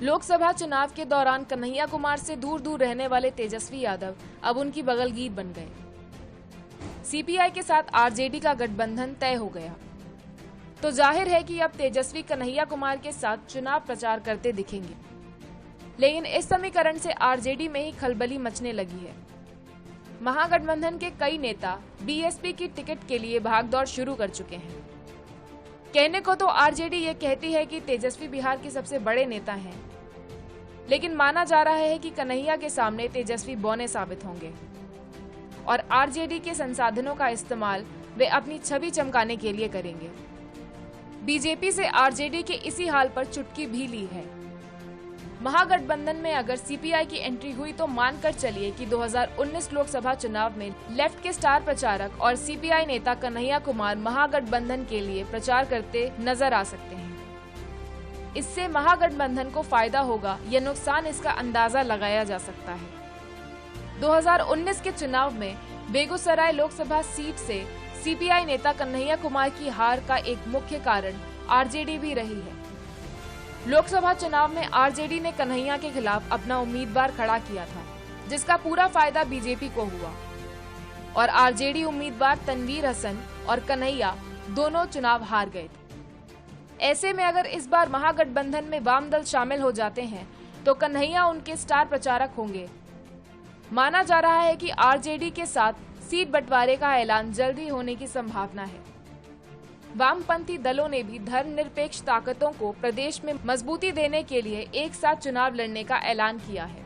लोकसभा चुनाव के दौरान कन्हैया कुमार से दूर दूर रहने वाले तेजस्वी यादव अब उनकी बगलगीर बन गए। सीपीआई के साथ आरजेडी का गठबंधन तय हो गया, तो जाहिर है कि अब तेजस्वी कन्हैया कुमार के साथ चुनाव प्रचार करते दिखेंगे। लेकिन इस समीकरण से आरजेडी में ही खलबली मचने लगी है। महागठबंधन के कई नेता बीएसपी की टिकट के लिए भागदौड़ शुरू कर चुके हैं। कहने को तो आरजेडी ये कहती है कि तेजस्वी बिहार के सबसे बड़े नेता हैं, लेकिन माना जा रहा है कि कन्हैया के सामने तेजस्वी बौने साबित होंगे और आरजेडी के संसाधनों का इस्तेमाल वे अपनी छवि चमकाने के लिए करेंगे। बीजेपी से आरजेडी के इसी हाल पर चुटकी भी ली है। महागठबंधन में अगर सीपीआई की एंट्री हुई तो मानकर चलिए कि 2019 लोकसभा चुनाव में लेफ्ट के स्टार प्रचारक और सीपीआई नेता कन्हैया कुमार महागठबंधन के लिए प्रचार करते नजर आ सकते हैं। इससे महागठबंधन को फायदा होगा या नुकसान, इसका अंदाजा लगाया जा सकता है। 2019 के चुनाव में बेगूसराय लोकसभा सीट से सीपीआई नेता कन्हैया कुमार की हार का एक मुख्य कारण आरजेडी भी रही है। लोकसभा चुनाव में आरजेडी ने कन्हैया के खिलाफ अपना उम्मीदवार खड़ा किया था, जिसका पूरा फायदा बीजेपी को हुआ और आरजेडी उम्मीदवार तनवीर हसन और कन्हैया दोनों चुनाव हार गए थे। ऐसे में अगर इस बार महागठबंधन में वाम दल शामिल हो जाते हैं तो कन्हैया उनके स्टार प्रचारक होंगे। माना जा रहा है कि आरजेडी के साथ सीट बंटवारे का ऐलान जल्दी होने की संभावना है। वामपंथी दलों ने भी धर्मनिरपेक्ष ताकतों को प्रदेश में मजबूती देने के लिए एक साथ चुनाव लड़ने का ऐलान किया है।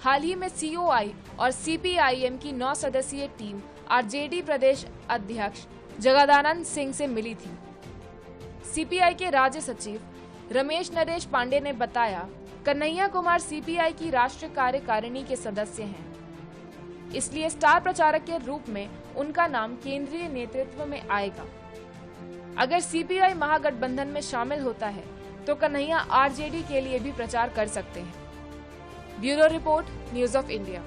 हाल ही में सीओआई और सीपीआईएम की 9 सदस्यीय टीम आरजेडी प्रदेश अध्यक्ष जगदानंद सिंह से मिली थी। सीपीआई के राज्य सचिव रमेश नरेश पांडे ने बताया, कन्हैया कुमार सीपीआई की राष्ट्रीय कार्यकारिणी के सदस्य हैं, इसलिए स्टार प्रचारक के रूप में उनका नाम केंद्रीय नेतृत्व में आएगा। अगर सीपीआई महागठबंधन में शामिल होता है तो कन्हैया आरजेडी के लिए भी प्रचार कर सकते हैं। Bureau report, news of India.